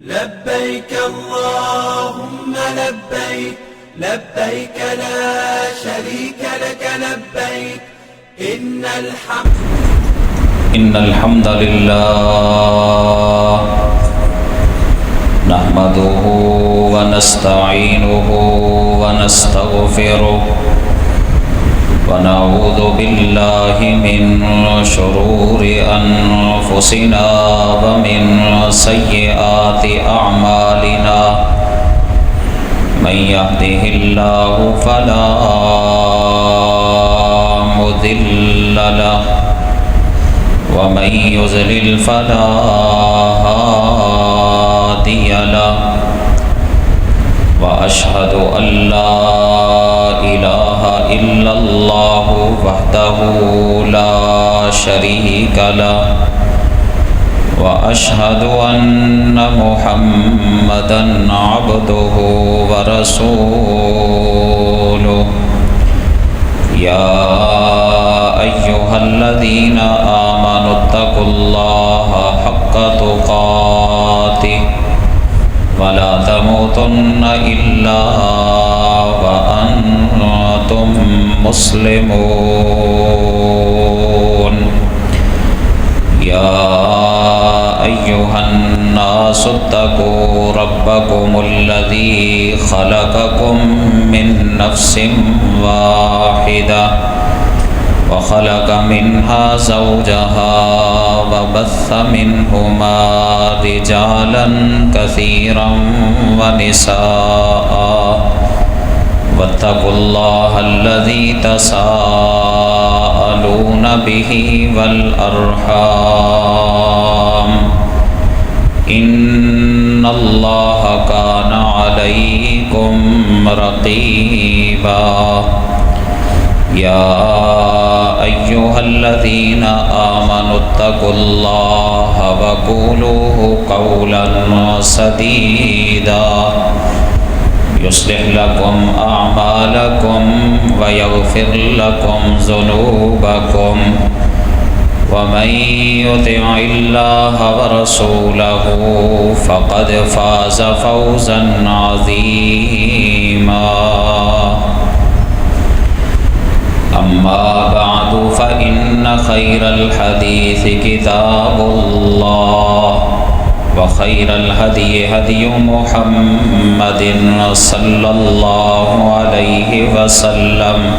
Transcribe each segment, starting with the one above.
لبيك اللهم لبيك لبيك لا شريك لك لبيك إن الحمد لله نحمده ونستعينه ونستغفره ونعوذ بالله من شرور أنفسنا ومن سيئات أعمالنا من يهده الله فلا مضل له ومن يضلل فلا هادي له وأشهد أن لا إله إلا الله وحده لا شريك له وأشهد أن محمدًا عبده ورسوله يا أيها الذين آمنوا اتقوا الله حق تقاته ولا تموتن إلا وأنتم مسلمون يا أيها الناس اتقوا ربكم الذي خلقكم من نفس واحدة وخلق منها زوجها وبث منهما رجالا كثيرا ونساء واتقوا الله الذي تساءلون به والأرحام إن الله كان عليكم رقيبا يا أيها الذين آمنوا اتقوا الله وقولوا قولا سديدا يصلح لكم أعمالكم ويغفر لكم ذنوبكم ومن يطع الله ورسوله فقد فاز فوزا عظيما أما بعد فإن خير الحديث كتاب الله وخير الهدي هدي محمد صلى الله عليه وسلم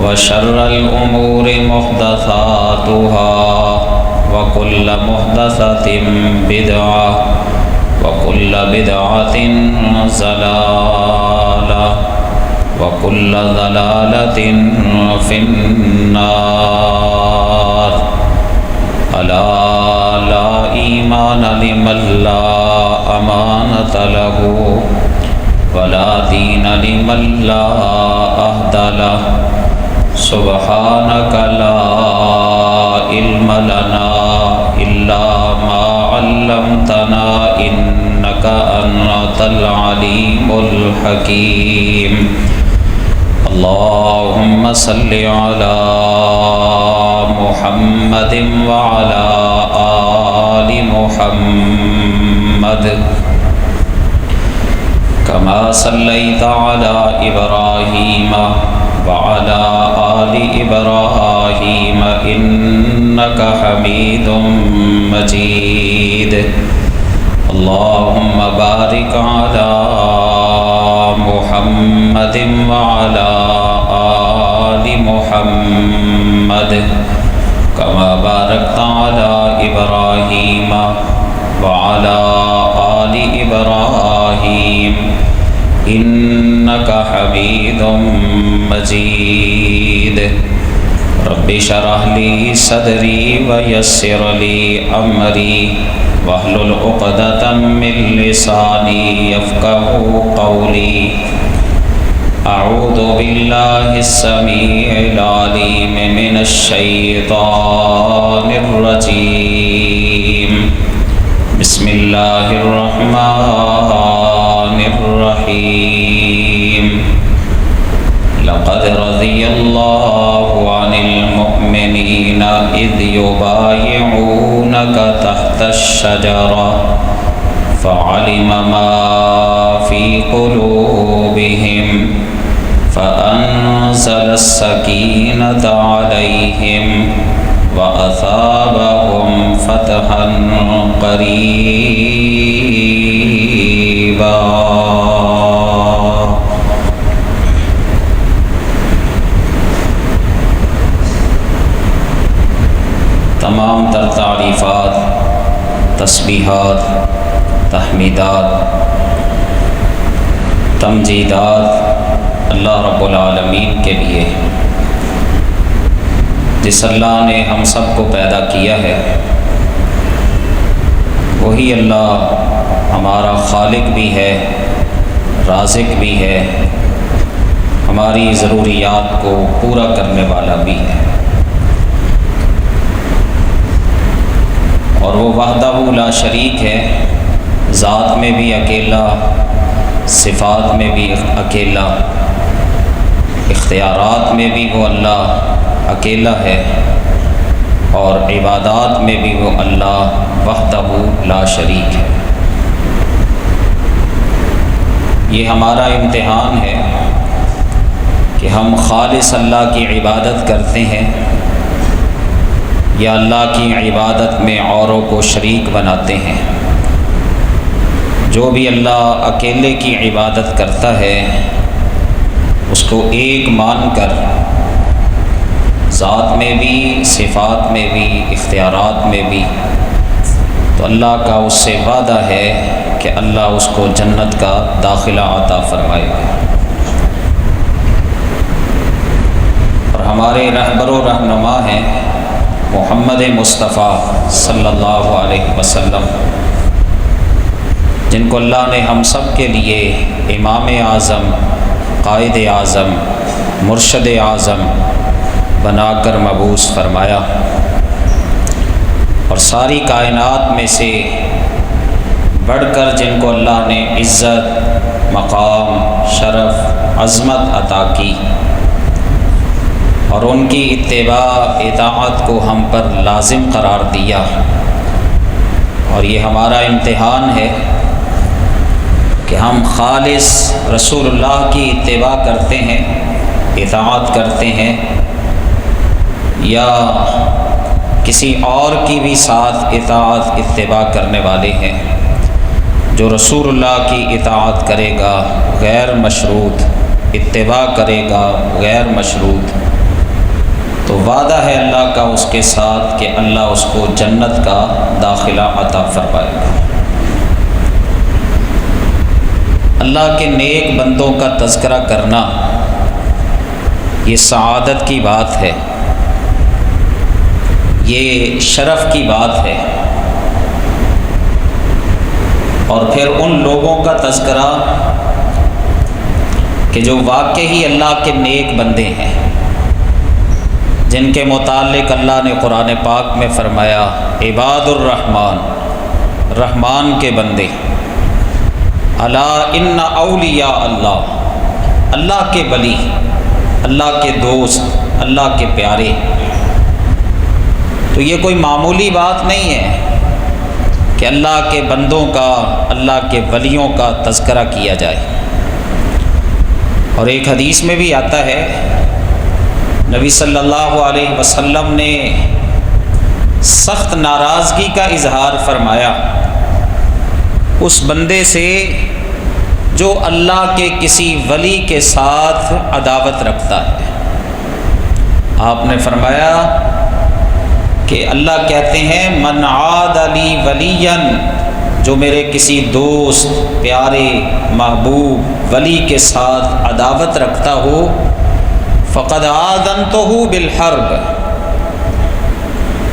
وشر الأمور محدثاتها وكل محدثة بدعة وكل بدعة ضلالة وكل ضلالة في النار ألا لا إيمان لمن لا أمانة له ولا دين لمن لا عهد له سبحانك لا علم لنا إلا ما علمتنا إنك أنت العليم الحكيم اللهم صل على محمد وعلى آل محمد كما صليت على إبراهيم وعلى آل إبراهيم إنك حميد مجيد اللهم بارك على محمد وعلى آل محمد كما باركت على إبراهيم وعلى آل إبراهيم إنك حميد مجيد رب اشرح لي صدري ويسر لي أمري واحلل عقدة من لساني يفقهوا قولي أعوذ بالله السميع العليم من الشيطان الرجيم بسم الله الرحمن الرحيم لقد رضي الله عن المؤمنين إذ يبايعونك تحت الشجرة فعلم ما في قلوبهم فأنزل السكينة عليهم وأثابهم فتحا قريبا۔ تمام تر تعریفات، تسبیحات، تحمیدات، تمجیدات اللہ رب العالمین کے لیے، جس اللہ نے ہم سب کو پیدا کیا ہے۔ وہی اللہ ہمارا خالق بھی ہے، رازق بھی ہے، ہماری ضروریات کو پورا کرنے والا بھی ہے، اور وہ وحدہ لا شریک ہے، ذات میں بھی اکیلا، صفات میں بھی اکیلا، اختیارات میں بھی وہ اللہ اکیلا ہے، اور عبادات میں بھی وہ اللہ وحدہ لا شریک ہے۔ یہ ہمارا امتحان ہے کہ ہم خالص اللہ کی عبادت کرتے ہیں یا اللہ کی عبادت میں اوروں کو شریک بناتے ہیں۔ جو بھی اللہ اکیلے کی عبادت کرتا ہے اس کو ایک مان کر، ذات میں بھی، صفات میں بھی، اختیارات میں بھی، تو اللہ کا اس سے وعدہ ہے کہ اللہ اس کو جنت کا داخلہ عطا فرمائے گا۔ اور ہمارے رہبر و رہنما ہیں محمد مصطفیٰ صلی اللہ علیہ وسلم، جن کو اللہ نے ہم سب کے لیے امام اعظم، قائد اعظم، مرشد اعظم بنا کر مبعوث فرمایا، اور ساری کائنات میں سے بڑھ کر جن کو اللہ نے عزت، مقام، شرف، عظمت عطا کی، اور ان کی اتباع، اطاعت کو ہم پر لازم قرار دیا۔ اور یہ ہمارا امتحان ہے کہ ہم خالص رسول اللہ کی اتباع کرتے ہیں، اطاعت کرتے ہیں، یا کسی اور کی بھی ساتھ اطاعت، اتباع کرنے والے ہیں۔ جو رسول اللہ کی اطاعت کرے گا غیر مشروط، اتباع کرے گا غیر مشروط، تو وعدہ ہے اللہ کا اس کے ساتھ کہ اللہ اس کو جنت کا داخلہ عطا فرمائے گا۔ اللہ کے نیک بندوں کا تذکرہ کرنا یہ سعادت کی بات ہے، یہ شرف کی بات ہے، اور پھر ان لوگوں کا تذکرہ کہ جو واقعی اللہ کے نیک بندے ہیں، جن کے متعلق اللہ نے قرآن پاک میں فرمایا عباد الرحمن، رحمان کے بندے، الا ان اولیاء اللہ، اللہ کے ولی، اللہ کے دوست، اللہ کے پیارے۔ تو یہ کوئی معمولی بات نہیں ہے کہ اللہ کے بندوں کا، اللہ کے ولیوں کا تذکرہ کیا جائے۔ اور ایک حدیث میں بھی آتا ہے، نبی صلی اللہ علیہ وسلم نے سخت ناراضگی کا اظہار فرمایا اس بندے سے جو اللہ کے کسی ولی کے ساتھ عداوت رکھتا ہے۔ آپ نے فرمایا کہ اللہ کہتے ہیں من عاد لی ولیا، جو میرے کسی دوست، پیارے، محبوب، ولی کے ساتھ عداوت رکھتا ہو، فقد آذنتہ بالحرب،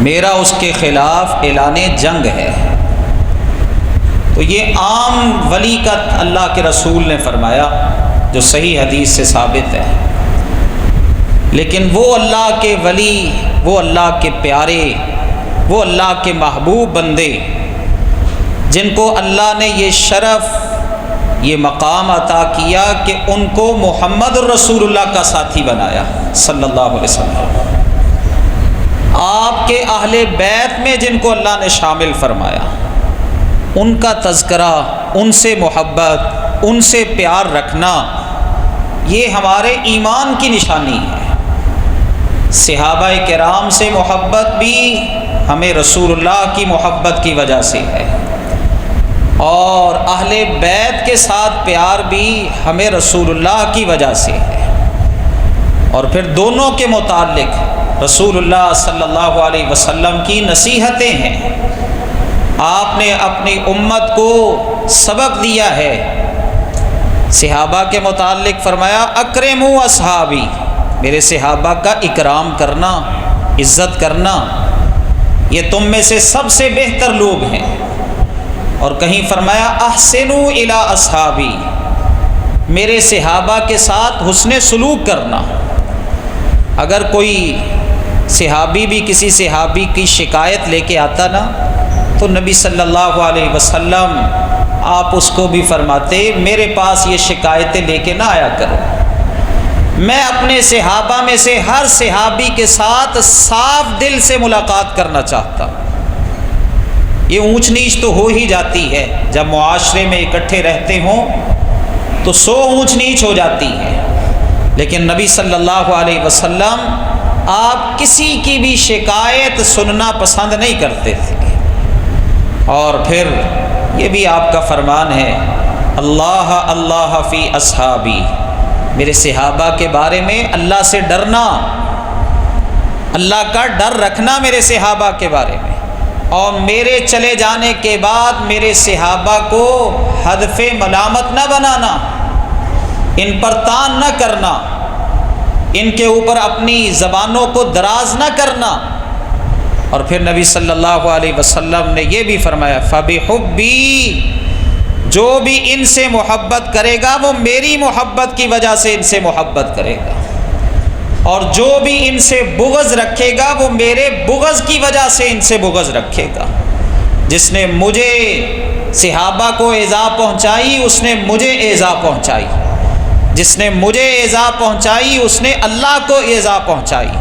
میرا اس کے خلاف اعلان جنگ ہے۔ تو یہ عام ولی کا اللہ کے رسول نے فرمایا، جو صحیح حدیث سے ثابت ہے۔ لیکن وہ اللہ کے ولی، وہ اللہ کے پیارے، وہ اللہ کے محبوب بندے جن کو اللہ نے یہ شرف، یہ مقام عطا کیا کہ ان کو محمد الرسول اللہ کا ساتھی بنایا صلی اللہ علیہ وسلم، آپ کے اہل بیت میں جن کو اللہ نے شامل فرمایا، ان کا تذکرہ، ان سے محبت، ان سے پیار رکھنا، یہ ہمارے ایمان کی نشانی ہے۔ صحابہ کرام سے محبت بھی ہمیں رسول اللہ کی محبت کی وجہ سے ہے، اور اہل بیت کے ساتھ پیار بھی ہمیں رسول اللہ کی وجہ سے ہے۔ اور پھر دونوں کے متعلق رسول اللہ صلی اللہ علیہ وسلم کی نصیحتیں ہیں۔ آپ نے اپنی امت کو سبق دیا ہے۔ صحابہ کے متعلق فرمایا اکرموا اصحابی، میرے صحابہ کا اکرام کرنا، عزت کرنا، یہ تم میں سے سب سے بہتر لوگ ہیں۔ اور کہیں فرمایا احسنوا الی اصحابی، میرے صحابہ کے ساتھ حسن سلوک کرنا۔ اگر کوئی صحابی بھی کسی صحابی کی شکایت لے کے آتا نا، تو نبی صلی اللہ علیہ وسلم آپ اس کو بھی فرماتے میرے پاس یہ شکایتیں لے کے نہ آیا کرو، میں اپنے صحابہ میں سے ہر صحابی کے ساتھ صاف دل سے ملاقات کرنا چاہتا ہوں۔ یہ اونچ نیچ تو ہو ہی جاتی ہے، جب معاشرے میں اکٹھے رہتے ہوں تو 100 اونچ نیچ ہو جاتی ہے، لیکن نبی صلی اللہ علیہ وسلم آپ کسی کی بھی شکایت سننا پسند نہیں کرتے تھے۔ اور پھر یہ بھی آپ کا فرمان ہے اللہ اللہ فی اصحابی، میرے صحابہ کے بارے میں اللہ سے ڈرنا، اللہ کا ڈر رکھنا میرے صحابہ کے بارے میں، اور میرے چلے جانے کے بعد میرے صحابہ کو ہدف ملامت نہ بنانا، ان پر طعن نہ کرنا، ان کے اوپر اپنی زبانوں کو دراز نہ کرنا۔ اور پھر نبی صلی اللہ علیہ وسلم نے یہ بھی فرمایا فَبِحُبِّي، جو بھی ان سے محبت کرے گا وہ میری محبت کی وجہ سے ان سے محبت کرے گا، اور جو بھی ان سے بغض رکھے گا وہ میرے بغض کی وجہ سے ان سے بغض رکھے گا۔ جس نے مجھے صحابہ کو ایذا پہنچائی اس نے مجھے ایذا پہنچائی، جس نے مجھے ایذا پہنچائی اس نے اللہ کو ایذا پہنچائی،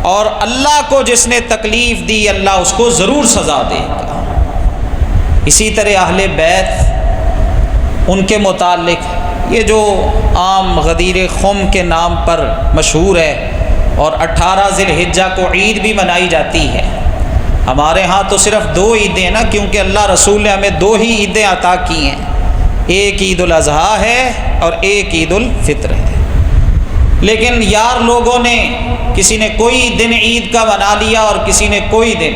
اور اللہ کو جس نے تکلیف دی اللہ اس کو ضرور سزا دے گا۔ اسی طرح اہل بیت، ان کے متعلق یہ جو عام غدیر خم کے نام پر مشہور ہے، اور 18 ذی الحجہ کو عید بھی منائی جاتی ہے۔ ہمارے ہاں تو صرف 2 عیدیں ہیں نا، کیونکہ اللہ رسول نے ہمیں 2 ہی عیدیں عطا کی ہیں، ایک عید الاضحیٰ ہے اور ایک عید الفطر ہے۔ لیکن یار لوگوں نے کسی نے کوئی دن عید کا بنا لیا اور کسی نے کوئی دن،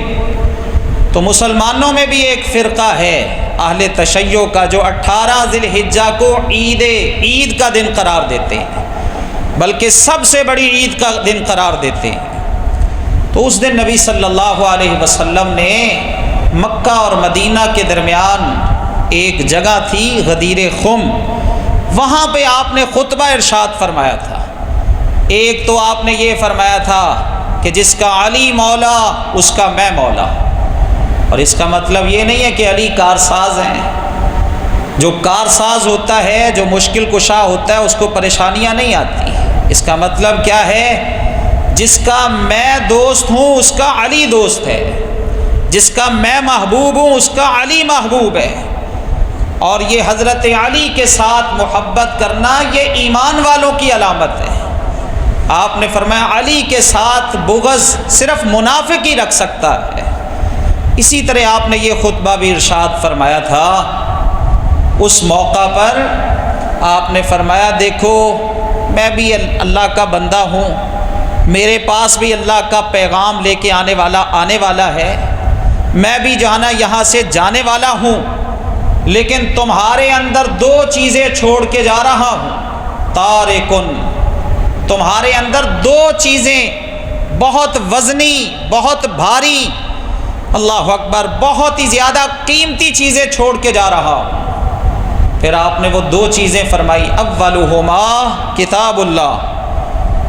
تو مسلمانوں میں بھی ایک فرقہ ہے اہل تشیع کا جو 18 ذی الحجہ کو عید کا دن قرار دیتے ہیں، بلکہ سب سے بڑی عید کا دن قرار دیتے ہیں۔ تو اس دن نبی صلی اللہ علیہ وسلم نے مکہ اور مدینہ کے درمیان ایک جگہ تھی غدیر خم، وہاں پہ آپ نے خطبہ ارشاد فرمایا تھا۔ ایک تو آپ نے یہ فرمایا تھا کہ جس کا علی مولا اس کا میں مولا، اور اس کا مطلب یہ نہیں ہے کہ علی کارساز ہیں، جو کارساز ہوتا ہے، جو مشکل کشا ہوتا ہے اس کو پریشانیاں نہیں آتی۔ اس کا مطلب کیا ہے؟ جس کا میں دوست ہوں اس کا علی دوست ہے، جس کا میں محبوب ہوں اس کا علی محبوب ہے، اور یہ حضرت علی کے ساتھ محبت کرنا یہ ایمان والوں کی علامت ہے۔ آپ نے فرمایا علی کے ساتھ بغض صرف منافق ہی رکھ سکتا ہے۔ اسی طرح آپ نے یہ خطبہ بھی ارشاد فرمایا تھا۔ اس موقع پر آپ نے فرمایا دیکھو میں بھی اللہ کا بندہ ہوں، میرے پاس بھی اللہ کا پیغام لے کے آنے والا ہے، میں بھی جانا یہاں سے جانے والا ہوں، لیکن تمہارے اندر 2 چیزیں چھوڑ کے جا رہا ہوں۔ تارکن، تمہارے اندر 2 چیزیں بہت وزنی، بہت بھاری، اللہ اکبر، بہت ہی زیادہ قیمتی چیزیں چھوڑ کے جا رہا ہوں۔ پھر آپ نے وہ 2 چیزیں فرمائی، اولہما کتاب اللہ،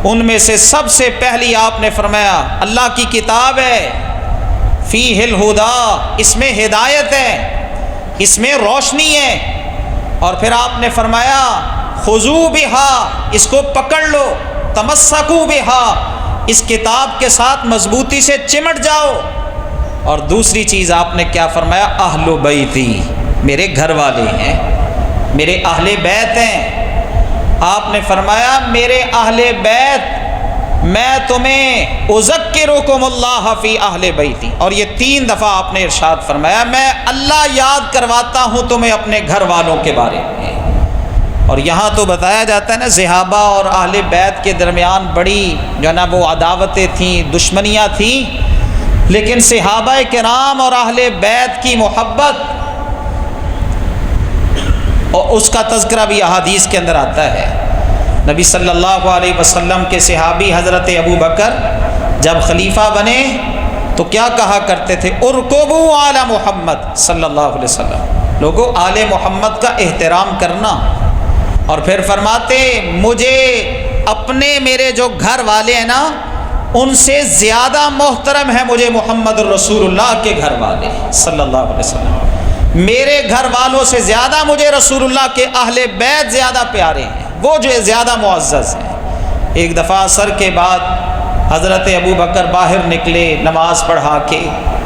ان میں سے سب سے پہلی آپ نے فرمایا اللہ کی کتاب ہے، فیہ الہدی، اس میں ہدایت ہے، اس میں روشنی ہے۔ اور پھر آپ نے فرمایا خذوا بہا، اس کو پکڑ لو، تمسکوا بہا، اس کتاب کے ساتھ مضبوطی سے چمٹ جاؤ۔ اور دوسری چیز آپ نے کیا فرمایا؟ اہل بیتی، میرے گھر والے ہیں، میرے اہل بیت ہیں۔ آپ نے فرمایا میرے اہل بیت، میں تمہیں اذکرکم اللہ فی اہل بیتی، اور یہ 3 دفعہ آپ نے ارشاد فرمایا میں اللہ یاد کرواتا ہوں تمہیں اپنے گھر والوں کے بارے میں۔ اور یہاں تو بتایا جاتا ہے نا صحابہ اور اہل بیت کے درمیان بڑی جو ہے نا وہ عداوتیں تھیں، دشمنیاں تھیں، لیکن صحابہ کرام اور اہل بیت کی محبت اور اس کا تذکرہ بھی احادیث کے اندر آتا ہے۔ نبی صلی اللہ علیہ وسلم کے صحابی حضرت ابو بکر جب خلیفہ بنے تو کیا کہا کرتے تھے؟ ارکبوا علی محمد صلی اللہ علیہ وسلم، لوگوں آل محمد کا احترام کرنا۔ اور پھر فرماتے مجھے اپنے میرے جو گھر والے ہیں نا ان سے زیادہ محترم ہے مجھے محمد الرسول اللہ کے گھر والے صلی اللہ علیہ وسلم، میرے گھر والوں سے زیادہ مجھے رسول اللہ کے اہل بیت زیادہ پیارے ہیں، وہ جو زیادہ معزز ہیں۔ ایک دفعہ عصر کے بعد حضرت ابو بکر باہر نکلے نماز پڑھا کے،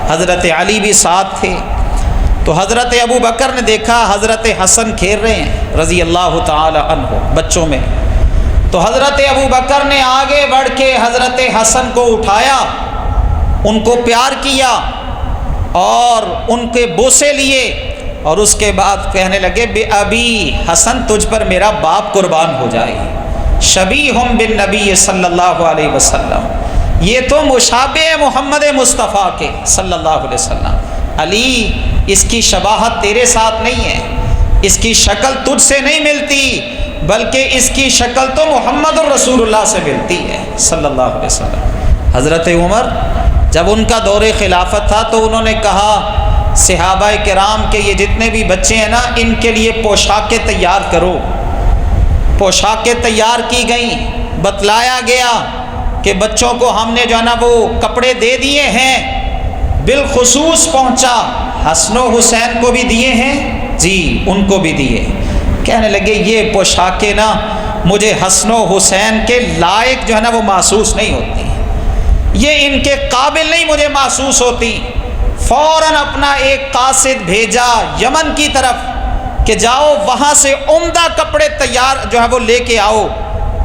حضرت علی بھی ساتھ تھے، تو حضرت ابو بکر نے دیکھا حضرت حسن کھیل رہے ہیں رضی اللہ تعالی عنہ بچوں میں، تو حضرت ابو بکر نے آگے بڑھ کے حضرت حسن کو اٹھایا، ان کو پیار کیا اور ان کے بوسے لیے، اور اس کے بعد کہنے لگے بے ابی حسن تجھ پر میرا باپ قربان ہو جائے، شبیہم بالنبی صلی اللہ علیہ وسلم، یہ تو مشابہ محمد مصطفیٰ کے صلی اللہ علیہ وسلم، علی اس کی شباہت تیرے ساتھ نہیں ہے، اس کی شکل تجھ سے نہیں ملتی، بلکہ اس کی شکل تو محمد الرسول اللہ سے ملتی ہے صلی اللہ علیہ وسلم۔ حضرت عمر جب ان کا دور خلافت تھا تو انہوں نے کہا صحابہ کرام کے یہ جتنے بھی بچے ہیں نا ان کے لیے پوشاکیں تیار کرو، پوشاکیں تیار کی گئیں، بتلایا گیا کہ بچوں کو ہم نے جو ہے نا وہ کپڑے دے دیے ہیں، بالخصوص پہنچا حسن و حسین کو بھی دیے ہیں، جی ان کو بھی دیے۔ کہنے لگے یہ پوشاکیں نا مجھے حسن و حسین کے لائق جو ہے نا وہ محسوس نہیں ہوتی، یہ ان کے قابل نہیں مجھے محسوس ہوتی۔ فوراً اپنا ایک قاصد بھیجا یمن کی طرف کہ جاؤ وہاں سے عمدہ کپڑے تیار جو ہے وہ لے کے آؤ،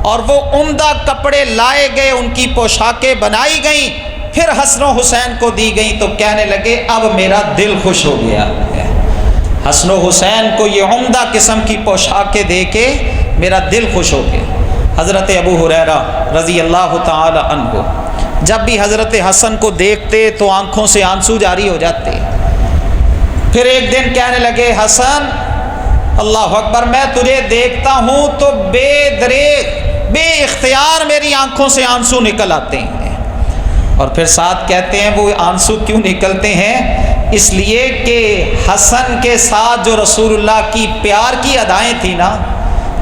اور وہ عمدہ کپڑے لائے گئے، ان کی پوشاکیں بنائی گئیں، پھر حسن و حسین کو دی گئیں، تو کہنے لگے اب میرا دل خوش ہو گیا ہے، حسن و حسین کو یہ عمدہ قسم کی پوشاکیں دے کے میرا دل خوش ہو گیا۔ حضرت ابو ہریرہ رضی اللہ تعالی عنہ جب بھی حضرت حسن کو دیکھتے تو آنکھوں سے آنسو جاری ہو جاتے، پھر ایک دن کہنے لگے حسن اللہ اکبر، میں تجھے دیکھتا ہوں تو بے دریغ بے اختیار میری آنکھوں سے آنسو نکل آتے ہیں، اور پھر ساتھ کہتے ہیں وہ آنسو کیوں نکلتے ہیں؟ اس لیے کہ حسن کے ساتھ جو رسول اللہ کی پیار کی ادائیں تھیں نا،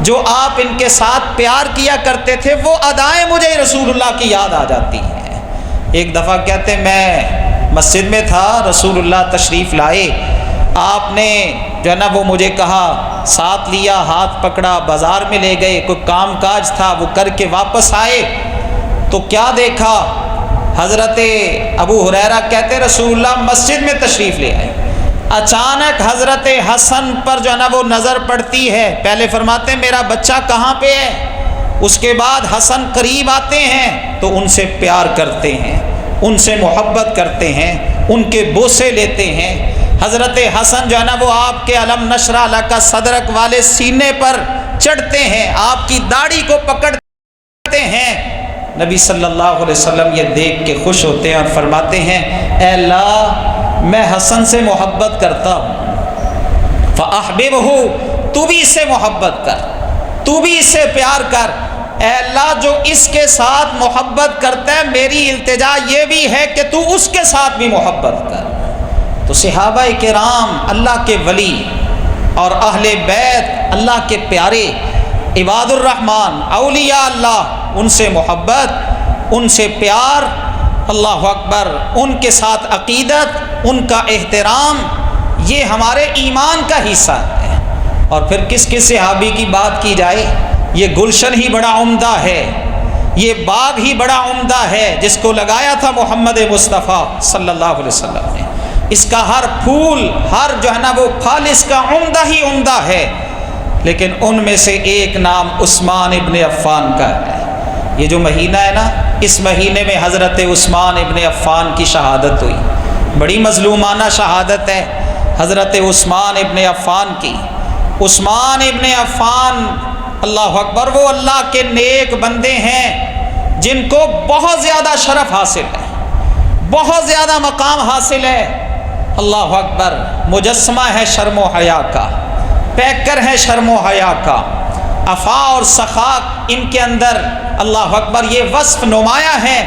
جو آپ ان کے ساتھ پیار کیا کرتے تھے، وہ ادائیں مجھے رسول اللہ کی یاد آ جاتی ہیں۔ ایک دفعہ کہتے میں مسجد میں تھا، رسول اللہ تشریف لائے، آپ نے جو ہے نا وہ مجھے کہا، ساتھ لیا، ہاتھ پکڑا، بازار میں لے گئے، کوئی کام کاج تھا وہ کر کے واپس آئے، تو کیا دیکھا؟ حضرت ابو ہریرہ کہتے رسول اللہ مسجد میں تشریف لے آئے، اچانک حضرت حسن پر جو ہے نا وہ نظر پڑتی ہے، پہلے فرماتے ہیں میرا بچہ کہاں پہ ہے، اس کے بعد حسن قریب آتے ہیں تو ان سے پیار کرتے ہیں، ان سے محبت کرتے ہیں، ان کے بوسے لیتے ہیں۔ حضرت حسن جو ہے نا وہ آپ کے علم نشرہ لک صدرک والے سینے پر چڑھتے ہیں، آپ کی داڑھی کو پکڑتے ہیں۔ نبی صلی اللہ علیہ وسلم یہ دیکھ کے خوش ہوتے ہیں اور فرماتے ہیں اے اللہ میں حسن سے محبت کرتا ہوں، فاحببہ، تو بھی اس سے محبت کر، تو بھی اس سے پیار کر، اے اللہ جو اس کے ساتھ محبت کرتا ہے میری التجا یہ بھی ہے کہ تو اس کے ساتھ بھی محبت کر۔ تو صحابہ کرام اللہ کے ولی اور اہل بیت اللہ کے پیارے عباد الرحمن اولیاء اللہ، ان سے محبت، ان سے پیار، اللہ اکبر، ان کے ساتھ عقیدت، ان کا احترام، یہ ہمارے ایمان کا حصہ ہے۔ اور پھر کس کس صحابی کی بات کی جائے، یہ گلشن ہی بڑا عمدہ ہے، یہ باغ ہی بڑا عمدہ ہے جس کو لگایا تھا محمد مصطفیٰ صلی اللہ علیہ وسلم نے۔ اس کا ہر پھول، ہر جو ہے نا وہ پھل اس کا عمدہ ہی عمدہ ہے، لیکن ان میں سے ایک نام عثمان ابن عفان کا ہے۔ یہ جو مہینہ ہے نا، اس مہینے میں حضرت عثمان ابن عفان کی شہادت ہوئی، بڑی مظلومانہ شہادت ہے حضرت عثمان ابن عفان کی۔ عثمان ابن عفان، اللہ اکبر، وہ اللہ کے نیک بندے ہیں جن کو بہت زیادہ شرف حاصل ہے، بہت زیادہ مقام حاصل ہے، اللہ اکبر، مجسمہ ہے شرم و حیا کا، پیکر ہے شرم و حیا کا، عفا اور سخا ان کے اندر، اللہ اکبر، یہ وصف نمایاں ہے۔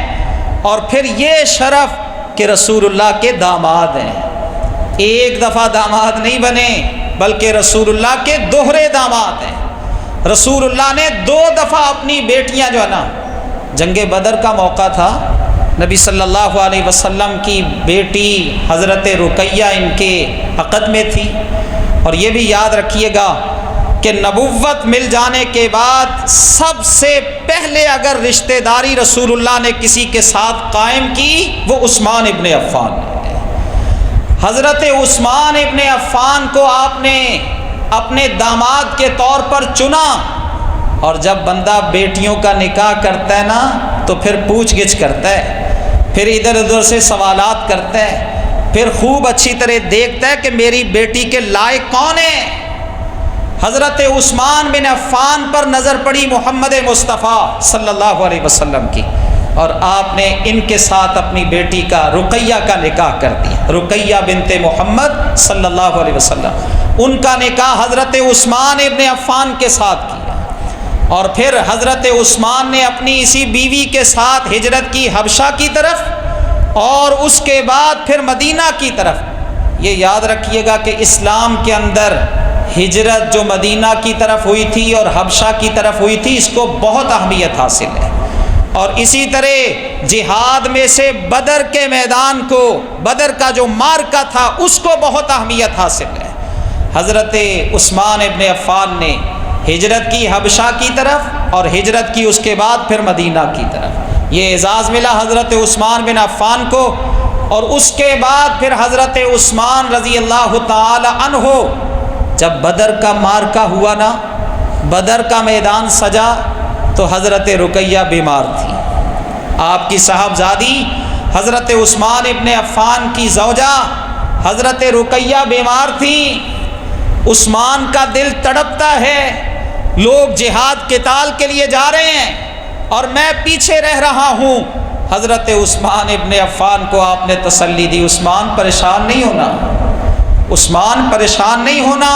اور پھر یہ شرف کہ رسول اللہ کے داماد ہیں، ایک دفعہ داماد نہیں بنے بلکہ رسول اللہ کے دوہرے داماد ہیں۔ رسول اللہ نے 2 دفعہ اپنی بیٹیاں جو ہے نا، جنگ بدر کا موقع تھا، نبی صلی اللہ علیہ وسلم کی بیٹی حضرت رقیہ ان کے عقد میں تھی۔ اور یہ بھی یاد رکھیے گا کہ نبوت مل جانے کے بعد سب سے پہلے اگر رشتہ داری رسول اللہ نے کسی کے ساتھ قائم کی وہ عثمان ابن عفان ہے۔ حضرت عثمان ابن عفان کو آپ نے اپنے داماد کے طور پر چنا، اور جب بندہ بیٹیوں کا نکاح کرتا ہے نا تو پھر پوچھ گچھ کرتا ہے، پھر ادھر ادھر سے سوالات کرتا ہے، پھر خوب اچھی طرح دیکھتا ہے کہ میری بیٹی کے لائق کون ہے۔ حضرت عثمان بن عفان پر نظر پڑی محمد مصطفیٰ صلی اللہ علیہ وسلم کی، اور آپ نے ان کے ساتھ اپنی بیٹی کا، رقیہ کا نکاح کر دیا، رقیہ بنت محمد صلی اللہ علیہ وسلم، ان کا نکاح حضرت عثمان ابن عفان کے ساتھ کیا۔ اور پھر حضرت عثمان نے اپنی اسی بیوی کے ساتھ ہجرت کی حبشہ کی طرف، اور اس کے بعد پھر مدینہ کی طرف۔ یہ یاد رکھیے گا کہ اسلام کے اندر ہجرت جو مدینہ کی طرف ہوئی تھی اور حبشہ کی طرف ہوئی تھی، اس کو بہت اہمیت حاصل ہے۔ اور اسی طرح جہاد میں سے بدر کے میدان کو، بدر کا جو معرکہ تھا، اس کو بہت اہمیت حاصل ہے۔ حضرت عثمان ابن عفان نے ہجرت کی حبشہ کی طرف، اور ہجرت کی اس کے بعد پھر مدینہ کی طرف۔ یہ اعزاز ملا حضرت عثمان بن عفان کو۔ اور اس کے بعد پھر حضرت عثمان رضی اللہ تعالی عنہ، جب بدر کا معرکہ ہوا نا، بدر کا میدان سجا، تو حضرت رقیہ بیمار تھی، آپ کی صاحبزادی حضرت عثمان ابن عفان کی زوجہ حضرت رقیہ بیمار تھی۔ عثمان کا دل تڑپتا ہے، لوگ جہاد قتال کے لیے جا رہے ہیں اور میں پیچھے رہ رہا ہوں۔ حضرت عثمان ابن عفان کو آپ نے تسلی دی، عثمان پریشان نہیں ہونا، عثمان پریشان نہیں ہونا،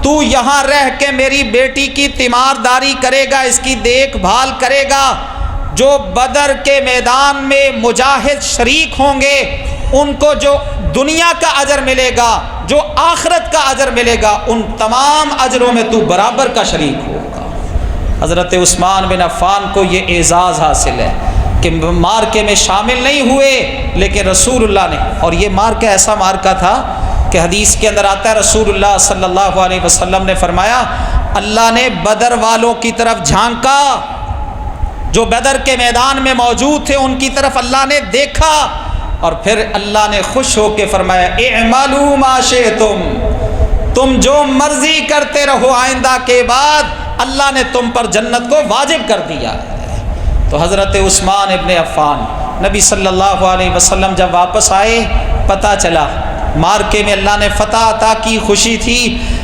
تو یہاں رہ کے میری بیٹی کی تیمارداری کرے گا، اس کی دیکھ بھال کرے گا۔ جو بدر کے میدان میں مجاہد شریک ہوں گے، ان کو جو دنیا کا اجر ملے گا، جو آخرت کا اجر ملے گا، ان تمام اجروں میں تو برابر کا شریک ہوگا۔ حضرت عثمان بن عفان کو یہ اعزاز حاصل ہے کہ مارکے میں شامل نہیں ہوئے، لیکن رسول اللہ نے، اور یہ مارکہ ایسا مارکہ تھا کہ حدیث کے اندر آتا ہے، رسول اللہ صلی اللہ علیہ وسلم نے فرمایا، اللہ نے بدر والوں کی طرف جھانکا، جو بدر کے میدان میں موجود تھے ان کی طرف اللہ نے دیکھا، اور پھر اللہ نے خوش ہو کے فرمایا، اعملوا ما شئتم، تم جو مرضی کرتے رہو، آئندہ کے بعد اللہ نے تم پر جنت کو واجب کر دیا ہے۔ تو حضرت عثمان ابن عفان، نبی صلی اللہ علیہ وسلم جب واپس آئے، پتہ چلا مارکے میں اللہ نے فتح عطا کی، خوشی تھی،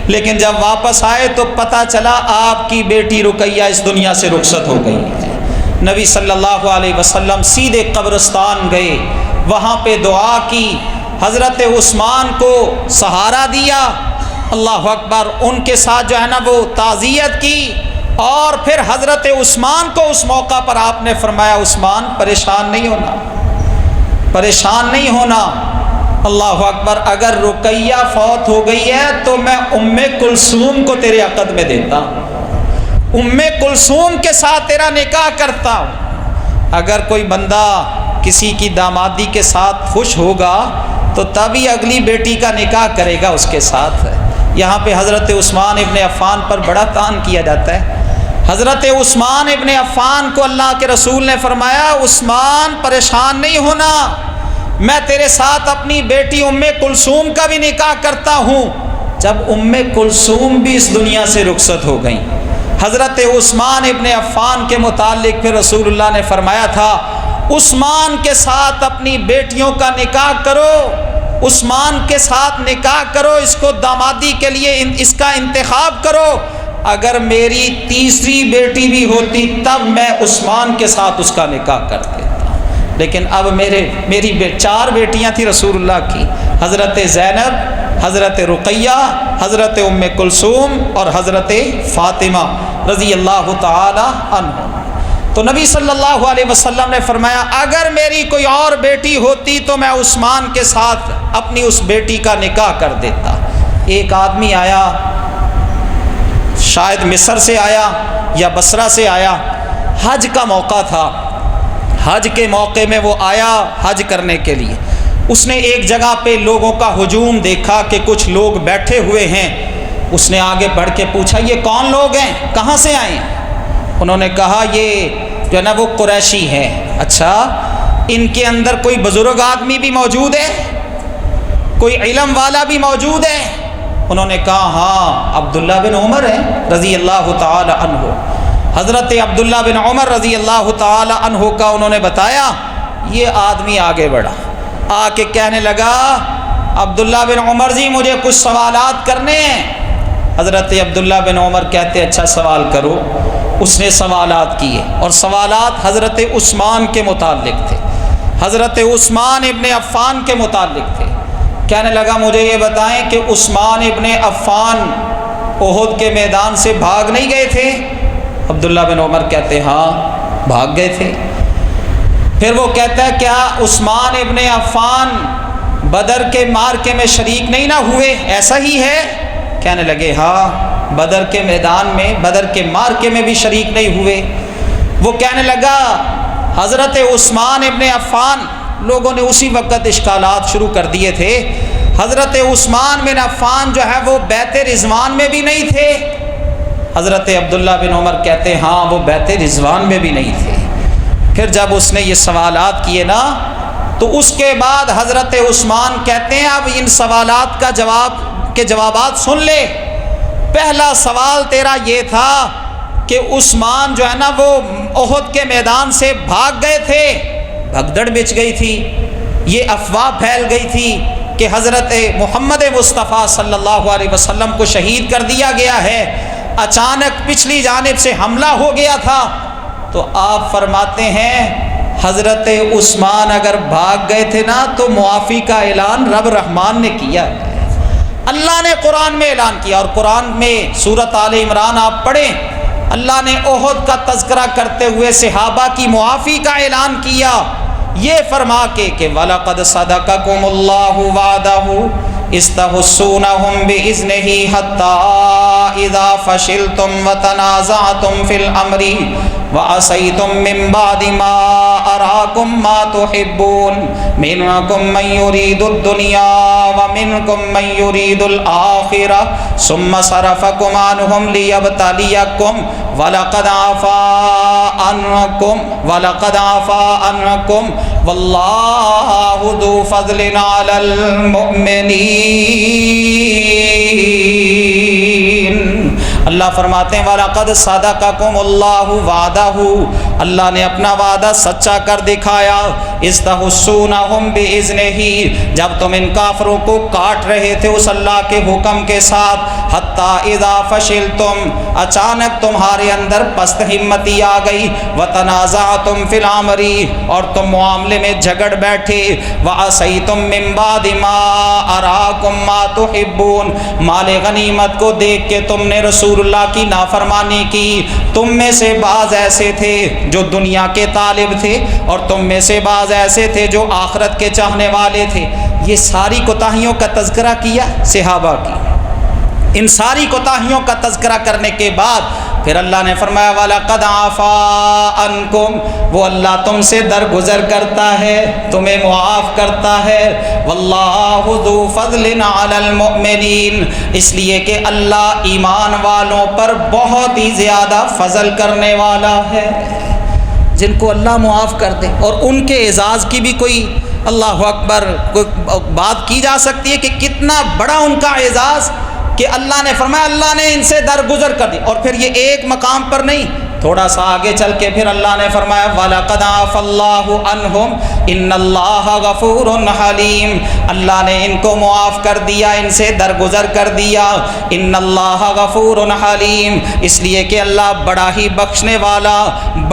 لیکن جب واپس آئے تو پتہ چلا آپ کی بیٹی رقیہ اس دنیا سے رخصت ہو گئی ہے۔ نبی صلی اللہ علیہ وسلم سیدھے قبرستان گئے، وہاں پہ دعا کی، حضرت عثمان کو سہارا دیا، اللہ اکبر، ان کے ساتھ جو ہے نا وہ تعزیت کی، اور پھر حضرت عثمان کو اس موقع پر آپ نے فرمایا، عثمان پریشان نہیں ہونا، پریشان نہیں ہونا، اللہ اکبر، اگر رقیہ فوت ہو گئی ہے تو میں ام کلثوم کو تیرے عقد میں دیتا ہوں، ام کلثوم کے ساتھ تیرا نکاح کرتا ہوں۔ اگر کوئی بندہ کسی کی دامادی کے ساتھ خوش ہوگا تو تبھی اگلی بیٹی کا نکاح کرے گا اس کے ساتھ۔ یہاں پہ حضرت عثمان ابن عفان پر بڑا تان کیا جاتا ہے۔ حضرت عثمان ابن عفان کو اللہ کے رسول نے فرمایا، عثمان پریشان نہیں ہونا، میں تیرے ساتھ اپنی بیٹی ام کلثوم کا بھی نکاح کرتا ہوں۔ جب ام کلثوم بھی اس دنیا سے رخصت ہو گئیں، حضرت عثمان ابن عفان کے متعلق پھر رسول اللہ نے فرمایا تھا عثمان کے ساتھ اپنی بیٹیوں کا نکاح کرو، عثمان کے ساتھ نکاح کرو، اس کو دامادی کے لیے اس کا انتخاب کرو۔ اگر میری تیسری بیٹی بھی ہوتی تب میں عثمان کے ساتھ اس کا نکاح کر دیتا، لیکن اب میری 4 بیٹیاں تھیں رسول اللہ کی، حضرت زینب، حضرت رقیہ، حضرت ام کلثوم اور حضرت فاطمہ رضی اللہ تعالی عنہ۔ تو نبی صلی اللہ علیہ وسلم نے فرمایا اگر میری کوئی اور بیٹی ہوتی تو میں عثمان کے ساتھ اپنی اس بیٹی کا نکاح کر دیتا۔ ایک آدمی آیا، شاید مصر سے آیا یا بصرہ سے آیا، حج کا موقع تھا، حج کے موقع میں وہ آیا حج کرنے کے لیے۔ اس نے ایک جگہ پہ لوگوں کا ہجوم دیکھا کہ کچھ لوگ بیٹھے ہوئے ہیں، اس نے آگے بڑھ کے پوچھا یہ کون لوگ ہیں، کہاں سے آئے ہیں؟ انہوں نے کہا یہ جو ہے نا وہ قریشی ہے۔ اچھا، ان کے اندر کوئی بزرگ آدمی بھی موجود ہے، کوئی علم والا بھی موجود ہے؟ انہوں نے کہا ہاں عبداللہ بن عمر ہے رضی اللہ تعالی عنہ۔ حضرت عبداللہ بن عمر رضی اللہ تعالی عنہ کا انہوں نے بتایا، یہ آدمی آگے بڑھا، آ کے کہنے لگا عبداللہ بن عمر جی مجھے کچھ سوالات کرنے ہیں۔ حضرت عبداللہ بن عمر کہتے اچھا سوال کرو۔ اس نے سوالات کیے اور سوالات حضرت عثمان کے متعلق تھے، حضرت عثمان ابن عفان کے متعلق تھے۔ کہنے لگا مجھے یہ بتائیں کہ عثمان ابن عفان احد کے میدان سے بھاگ نہیں گئے تھے؟ عبداللہ بن عمر کہتے ہاں بھاگ گئے تھے۔ پھر وہ کہتا ہے کیا عثمان ابن عفان بدر کے معرکے میں شریک نہیں نہ ہوئے، ایسا ہی ہے؟ کہنے لگے ہاں بدر کے میدان میں، بدر کے معرکے میں بھی شریک نہیں ہوئے۔ وہ کہنے لگا حضرت عثمان ابن عفان، لوگوں نے اسی وقت اشکالات شروع کر دیے تھے، حضرت عثمان بن عفان جو ہے وہ بیت رضوان میں بھی نہیں تھے؟ حضرت عبداللہ بن عمر کہتے ہاں وہ بیت رضوان میں بھی نہیں تھے۔ پھر جب اس نے یہ سوالات کیے نا تو اس کے بعد حضرت عثمان کہتے ہیں اب ان سوالات کا جوابات سن لے۔ پہلا سوال تیرا یہ تھا کہ عثمان جو ہے نا وہ احد کے میدان سے بھاگ گئے تھے، بھگدڑ مچ گئی تھی، یہ افواہ پھیل گئی تھی کہ حضرت محمد مصطفیٰ صلی اللہ علیہ وسلم کو شہید کر دیا گیا ہے، اچانک پچھلی جانب سے حملہ ہو گیا تھا۔ تو آپ فرماتے ہیں حضرت عثمان اگر بھاگ گئے تھے نا تو معافی کا اعلان رب رحمان نے کیا، اللہ نے قرآن میں اعلان کیا۔ اور قرآن میں سورۃ آل عمران آپ پڑھیں، اللہ نے احد کا تذکرہ کرتے ہوئے صحابہ کی معافی کا اعلان کیا، یہ فرما کے کہ وَلَقَدْ صَدَقَكُمُ اللَّهُ وَعْدَهُ إِذْ تَحُسُّونَهُم بِإِذْنِهِ حَتَّى إِذَا فَشِلْتُمْ وَتَنَازَعْتُمْ فِي الْأَمْرِ وَعَصَيْتُم مِّن بَعْدِ مَا أَرَاكُم مَّا تُحِبُّونَ مِنكُم مَّن يُرِيدُ الدُّنْيَا وَمِنكُم مَّن يُرِيدُ الْآخِرَةَ ثُمَّ صَرَفَكُمْ عَنْهُمْ لِيَبْتَلِيَكُمْ وَلَقَدْ عَفَا عَنكُمْ وَاللَّهُ ذُو فَضْلٍ عَلَى الْمُؤْمِنِينَ۔ اللہ فرماتے ہیں وَلَقَدْ صَدَقَكُمُ اللَّهُ وَعْدَهُ، اللہ نے اپنا وعدہ سچا کر دکھایا، اِذْ تَحُسُّونَهُم بِإِذْنِهِ، جب تم ان کافروں کو کاٹ رہے تھے اس اللہ کے حکم کے ساتھ، حَتَّى إِذَا فَشِلْتُمْ، اچانک تمہارے اندر پست ہمتی آ گئی، وَتَنَازَعْتُمْ فِي الْأَمْرِ، اور تم معاملے میں جھگڑ بیٹھے، وَعَصَيْتُم مِّن بَعْدِ مَا أَرَاكُم مَّا تُحِبُّونَ، مال غنیمت کو دیکھ کے تم نے رسول اللہ کی نافرمانی کی۔ تم میں سے بعض ایسے تھے جو دنیا کے طالب تھے اور تم میں سے بعض ایسے تھے جو آخرت کے چاہنے والے تھے۔ یہ ساری کوتاہیوں کا تذکرہ کیا صحابہ کی۔ ان ساری کوتاہیوں کا تذکرہ کرنے کے بعد پھر اللہ نے فرمایا وَلَقَدْ عَفَا عَنْكُمْ، وہ اللہ تم سے درگزر کرتا ہے، تمہیں معاف کرتا ہے، وَاللَّهُ ذُو فَضْلٍ عَلَى الْمُؤْمِنِينَ، اس لیے کہ اللہ ایمان والوں پر بہت ہی زیادہ فضل کرنے والا ہے۔ جن کو اللہ معاف کر دے اور ان کے اعزاز کی بھی کوئی اللہ اکبر، بات کی جا سکتی ہے کہ کتنا بڑا ان کا اعزاز کہ اللہ نے فرمایا اللہ نے ان سے درگزر کر دی. اور پھر یہ ایک مقام پر نہیں، تھوڑا سا آگے چل کے پھر اللہ نے فرمایا وَلَقَدْ عَفَا اللَّهُ عَنْهُمْ إِنَّ اللَّهَ غَفُورٌ حَلِيمٌ، اللہ نے ان کو معاف کر دیا، ان سے درگزر کر دیا. ان اللہ غفور حلیم، اس لیے کہ اللہ بڑا ہی بخشنے والا،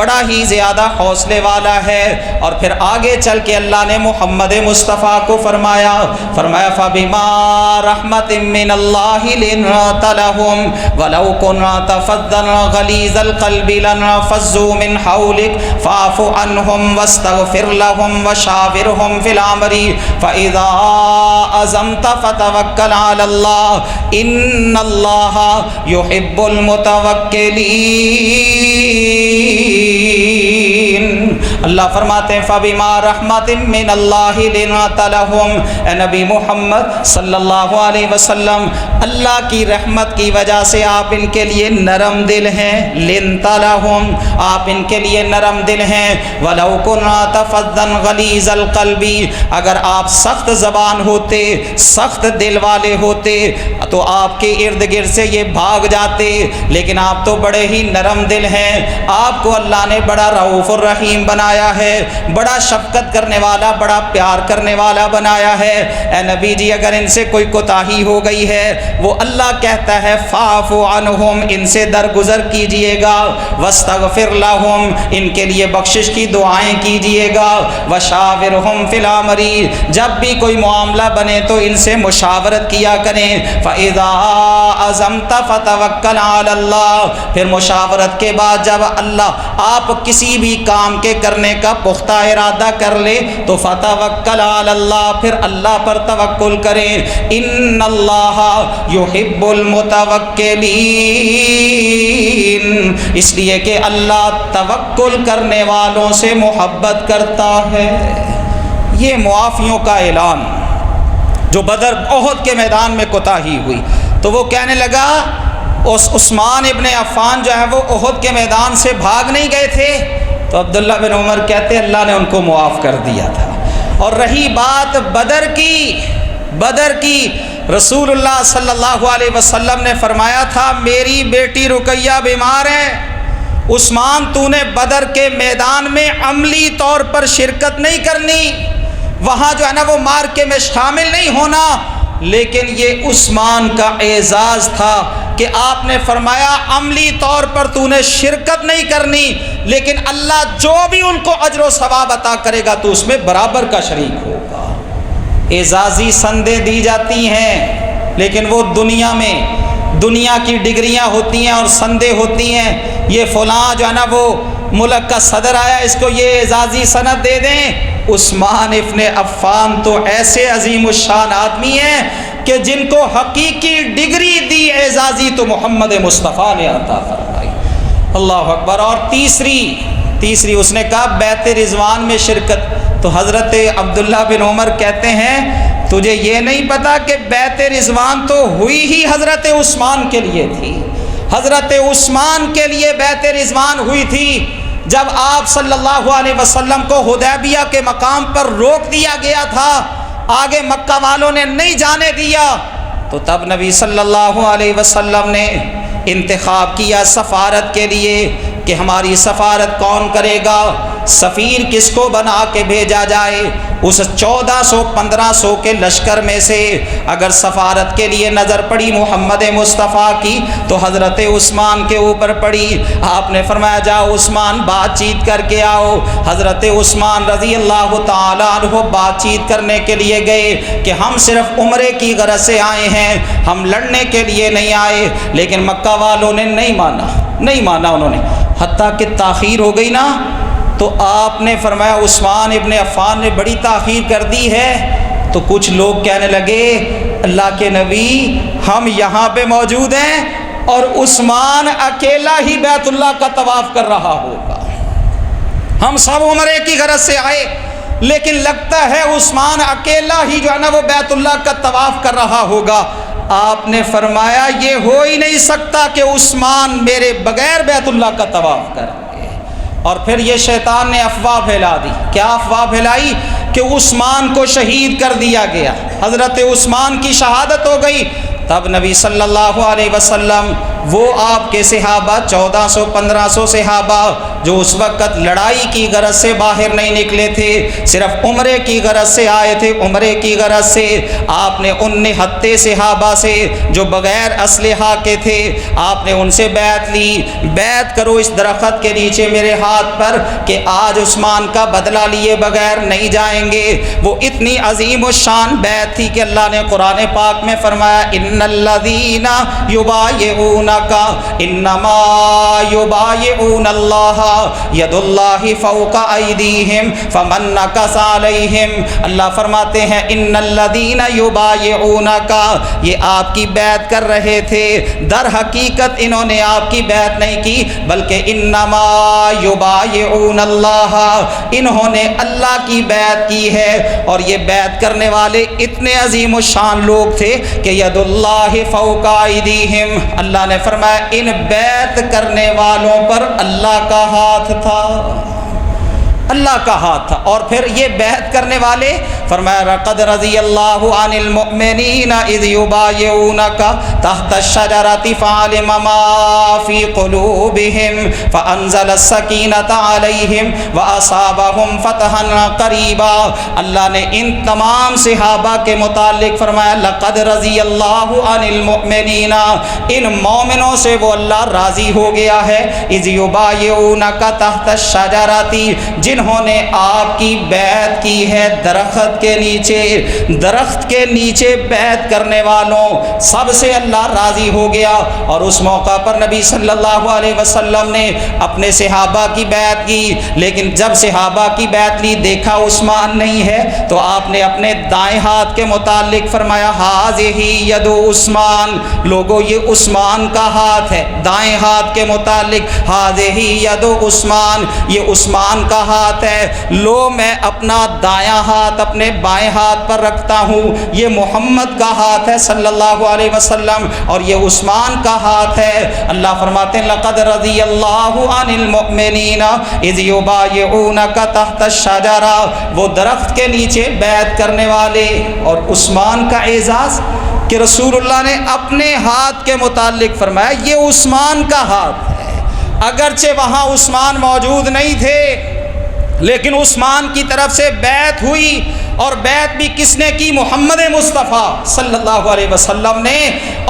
بڑا ہی زیادہ حوصلے والا ہے. اور پھر آگے چل کے اللہ نے محمد مصطفیٰ کو فرمایا فَبِمَا رَحْمَةٍ مِّنَ اللَّهِ لِنْتَ لَهُمْ وَلَوْ كُنْتَ فَظًّا غَلِيظَ الْقَلْبِ لَانفَضُّوا مِنْ حَوْلِكَ فَاعْفُ عَنْهُمْ وَاسْتَغْفِرْ لَهُمْ وَشَاوِرْهُمْ فِي الْأَمْرِ فَإِذَا عَزَمْتَ فَتَوَكَّلْ عَلَى اللَّهِ إِنَّ اللَّهَ يُحِبُّ الْمُتَوَكِّلِينَ. اللہ فرماتے ہیں فَبِمَا رَحْمَةٍ مِّنَ اللَّهِ لِنْتَ لَهُمْ، اے نبی محمد صلی اللہ علیہ وسلم اللہ کی رحمت کی وجہ سے آپ ان کے لیے نرم دل ہیں. لِنْتَ لَهُمْ، آپ ان کے لیے نرم دل ہیں. وَلَوْ كُنْتَ فَظًّا غَلِيظَ الْقَلْبِ، اگر آپ سخت زبان ہوتے، سخت دل والے ہوتے تو آپ کے ارد گرد سے یہ بھاگ جاتے، لیکن آپ تو بڑے ہی نرم دل ہیں. آپ کو اللہ نے بڑا رؤوف الرحیم بنایا ہے، بڑا شفقت کرنے والا، بڑا پیار کرنے والا بنایا ہے. اے نبی جی اگر ان سے کوئی کوتاہی ہو گئی ہے، وہ اللہ کہتا ہے فاعف عنہم، ان سے درگزر کیجئے گا. واستغفر لہم، ان کے لیے بخشش کی دعائیں کیجئے گا. وشاورہم فی الامر، جب بھی کوئی معاملہ بنے تو ان سے مشاورت کیا کریں. فاذا عزمت فتوکل علی اللہ، پھر مشاورت کے بعد جب آپ کسی بھی کام کے کرنے کا پختہ ارادہ کر لے تو فتوکل علی اللہ، پھر اللہ پر توکل کریں. ان اللہ یحب المتوکلین، اس لیے کہ اللہ توکل کرنے والوں سے محبت کرتا ہے. یہ معافیوں کا اعلان. جو بدر احد کے میدان میں کوتاہی ہوئی تو وہ کہنے لگا عثمان ابن عفان جو ہے وہ احد کے میدان سے بھاگ نہیں گئے تھے، تو عبداللہ بن عمر کہتے اللہ نے ان کو معاف کر دیا تھا. اور رہی بات بدر کی رسول اللہ صلی اللہ علیہ وسلم نے فرمایا تھا میری بیٹی رقیہ بیمار ہے. عثمان تو نے بدر کے میدان میں عملی طور پر شرکت نہیں کرنی، وہاں جو ہے نا وہ مارکے میں شامل نہیں ہونا، لیکن یہ عثمان کا اعزاز تھا کہ آپ نے فرمایا عملی طور پر تو نے شرکت نہیں کرنی، لیکن اللہ جو بھی ان کو اجر و ثواب عطا کرے گا تو اس میں برابر کا شریک ہوگا. اعزازی سندیں دی جاتی ہیں، لیکن وہ دنیا کی ڈگریاں ہوتی ہیں اور سندیں ہوتی ہیں. یہ فلاں جو ہے نا وہ ملک کا صدر آیا، اس کو یہ اعزازی سند دے دیں. عثمان ابن عفان تو ایسے عظیم الشان آدمی ہیں کہ جن کو حقیقی ڈگری دی اعزازی تو محمد مصطفیٰ نے عطا فرمائی. اللہ اکبر. اور تیسری اس نے کہا بیعت رضوان میں شرکت. تو حضرت عبداللہ بن عمر کہتے ہیں تجھے یہ نہیں پتا کہ بیعت رضوان تو ہوئی ہی حضرت عثمان کے لیے تھی. حضرت عثمان کے لیے بیعت رضوان ہوئی تھی جب آپ صلی اللہ علیہ وسلم کو حدیبیہ کے مقام پر روک دیا گیا تھا، آگے مکہ والوں نے نہیں جانے دیا، تو تب نبی صلی اللہ علیہ وسلم نے انتخاب کیا سفارت کے لیے کہ ہماری سفارت کون کرے گا، سفیر کس کو بنا کے بھیجا جائے. اس 1400-1500 کے لشکر میں سے اگر سفارت کے لیے نظر پڑی محمد مصطفیٰ کی تو حضرت عثمان کے اوپر پڑی. آپ نے فرمایا جاؤ عثمان بات چیت کر کے آؤ. حضرت عثمان رضی اللہ تعالیٰ عنہ بات چیت کرنے کے لیے گئے کہ ہم صرف عمرے کی غرض سے آئے ہیں، ہم لڑنے کے لیے نہیں آئے. لیکن مکہ والوں نے نہیں مانا انہوں نے، حتیٰ کہ تاخیر ہو گئی نا. تو آپ نے فرمایا عثمان ابن عفان نے بڑی تاخیر کر دی ہے. تو کچھ لوگ کہنے لگے اللہ کے نبی ہم یہاں پہ موجود ہیں اور عثمان اکیلا ہی بیت اللہ کا طواف کر رہا ہوگا، ہم سب عمرے کی غرض سے آئے لیکن لگتا ہے عثمان اکیلا ہی جو ہے نا وہ بیت اللہ کا طواف کر رہا ہوگا. آپ نے فرمایا یہ ہو ہی نہیں سکتا کہ عثمان میرے بغیر بیت اللہ کا طواف کریں گے. اور پھر یہ شیطان نے افواہ پھیلا دی. کیا افواہ پھیلائی؟ کہ عثمان کو شہید کر دیا گیا، حضرت عثمان کی شہادت ہو گئی، تب نبی صلی اللہ علیہ وسلم وہ آپ کے صحابہ 1400-1500 صحابہ جو اس وقت لڑائی کی غرض سے باہر نہیں نکلے تھے، صرف عمرے کی غرض سے آئے تھے، عمرے کی غرض سے آپ نے ان نہتے صحابہ سے جو بغیر اسلحہ کے تھے آپ نے ان سے بیعت لی، بیعت کرو اس درخت کے نیچے میرے ہاتھ پر کہ آج عثمان کا بدلہ لیے بغیر نہیں جائیں گے۔ وہ اتنی عظیم الشان بیعت تھی کہ اللہ نے قرآن پاک میں فرمایا ان الذین یبایعونک انما یبایعون اللہ ید اللہ فوق ایدیہم فمن نکث علیہم۔ اللہ فرماتے ہیں ان الذین یبایعونک، یہ آپ کی بیعت کر رہے تھے، در حقیقت انہوں نے آپ کی بیعت نہیں کی بلکہ انما یبایعون اللہ، انہوں نے اللہ کی بیعت کی ہے۔ اور یہ بیعت کرنے والے اتنے عظیم الشان لوگ تھے کہ ید اللہ فوق ایدیہم، اللہ نے فرمایا ان بیعت کرنے والوں پر اللہ کا ہاتھ تھا، اللہ کا ہاتھ تھا۔ اور پھر یہ بیعت کرنے والے فرمایا لقد رضی اللہ عن المؤمنین اذ یبایعونک تحت الشجرۃ فعلم ما فی قلوبہم فانزل السکینۃ علیہم واصابہم فتحا قریبا۔ اللہ نے ان تمام صحابہ کے متعلق فرمایا لقد رضی اللہ عن المؤمنین، ان مومنوں سے وہ اللہ راضی ہو گیا ہے، اذ یبایعونک تحت الشجرۃ، جنہوں نے آپ کی بیعت کی ہے درخت کے نیچے، درخت کے نیچے بیعت کرنے والوں سب سے اللہ راضی ہو گیا۔ اور اس موقع پر نبی صلی اللہ علیہ وسلم نے اپنے صحابہ کی بیعت کی، لیکن جب صحابہ کی بیعت لی دیکھا عثمان نہیں ہے تو آپ نے اپنے دائیں ہاتھ کے متعلق فرمایا ھذہ ید عثمان، لوگو یہ عثمان کا ہاتھ ہے، دائیں ہاتھ کے متعلق ھذہ ید عثمان، یہ عثمان کا ہاتھ ہے، لو میں اپنا دایاں ہاتھ اپنے بائیں ہاتھ پر رکھتا ہوں، یہ محمد کا ہاتھ ہے صلی اللہ علیہ وسلم اور یہ عثمان کا ہاتھ ہے۔ اللہ فرماتے ہیں لقد رضی اللہ عن المؤمنین اذ یبایعونک تحت الشجرہ، وہ درخت کے نیچے بیعت کرنے والے۔ اور عثمان کا اعزاز کہ رسول اللہ نے اپنے ہاتھ کے متعلق فرمایا یہ عثمان کا ہاتھ ہے، اگرچہ وہاں عثمان موجود نہیں تھے لیکن عثمان کی طرف سے بیعت ہوئی، اور بیعت بھی کس نے کی؟ محمد مصطفیٰ صلی اللہ علیہ وسلم نے۔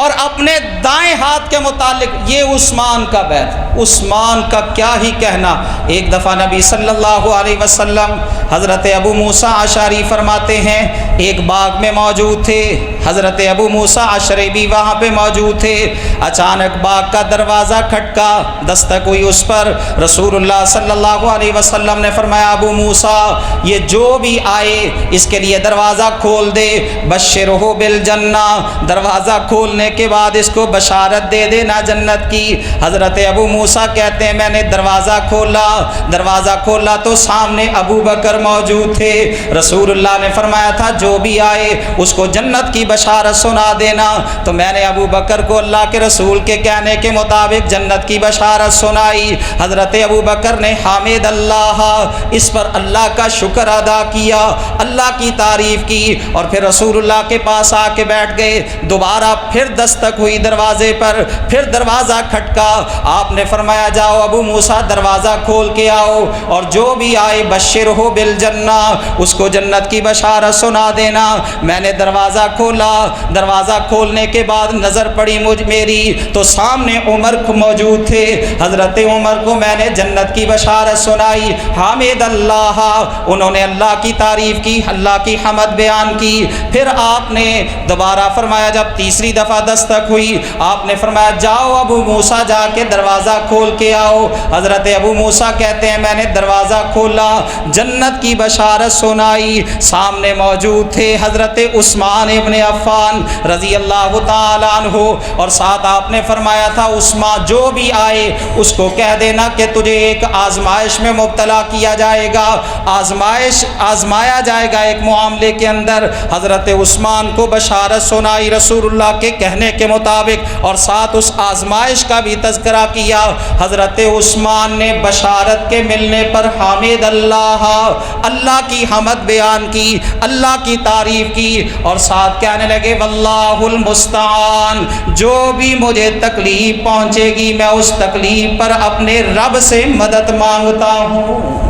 اور اپنے دائیں ہاتھ کے متعلق یہ عثمان کا بیعت، عثمان کا کیا ہی کہنا۔ ایک دفعہ نبی صلی اللہ علیہ وسلم حضرت ابو موسیٰ اشعری فرماتے ہیں ایک باغ میں موجود تھے، حضرت ابو موسیٰ اشعری بھی وہاں پہ موجود تھے، اچانک باغ کا دروازہ کھٹکا، دستک ہوئی اس پر، رسول اللہ صلی اللہ علیہ وسلم نے فرمایا ابو موسیٰ یہ جو بھی آئے اس کے لیے دروازہ کھول دے، بشرہ بالجنہ، دروازہ کھولنے کے بعد اس کو بشارت دے دینا جنت کی۔ حضرت ابو موسیٰ کہتے ہیں میں نے دروازہ کھولا تو سامنے ابو بکر موجود تھے، رسول اللہ نے فرمایا تھا جو بھی آئے اس کو جنت کی بشارت سنا دینا، تو میں نے ابو بکر کو اللہ کے رسول کے کہنے کے مطابق جنت کی بشارت سنائی۔ حضرت ابو بکر نے حامد اللہ، اس پر اللہ کا شکر ادا کیا، اللہ کی تعریف کی، اور پھر رسول اللہ کے پاس آ کے بیٹھ گئے۔ دوبارہ پھر دستک ہوئی دروازے پر، پھر دروازہ کھٹکا، آپ نے فرمایا جاؤ ابو موسیٰ دروازہ کھول کے آؤ، اور جو بھی آئے بشرہ بالجنہ، اس کو جنت کی بشارت سنا دینا۔ میں نے دروازہ کھولا، دروازہ کھولنے کے بعد نظر پڑی میری تو سامنے عمر موجود تھے، حضرت عمر کو میں نے جنت کی بشارت سنائی، حامد اللہ، انہوں نے اللہ کی تعریف کی، اللہ کی حمد بیان کی۔ پھر آپ نے دوبارہ فرمایا، جب تیسری دفعہ دستک ہوئی آپ نے فرمایا جاؤ ابو موسیٰ جا کے دروازہ کھول کے آؤ۔ حضرت ابو موسیٰ کہتے ہیں میں نے دروازہ کھولا، جنت کی بشارت سنائی، سامنے موجود تھے حضرت عثمان ابن عفان رضی اللہ تعالیٰ عنہ، اور ساتھ آپ نے فرمایا تھا عثمان جو بھی آئے اس کو کہہ دینا کہ تجھے ایک آزمائش میں مبتلا کیا جائے گا، آزمایا جائے گا کا ایک معاملے کے اندر حضرت عثمان کو بشارت سنائی رسول اللہ کے کہنے کے مطابق، اور ساتھ اس آزمائش کا بھی تذکرہ کیا۔ حضرت عثمان نے بشارت کے ملنے پر حامد اللہ کی حمد بیان کی، اللہ کی تعریف کی، اور ساتھ کہنے لگے واللہ المستعان، جو بھی مجھے تکلیف پہنچے گی میں اس تکلیف پر اپنے رب سے مدد مانگتا ہوں۔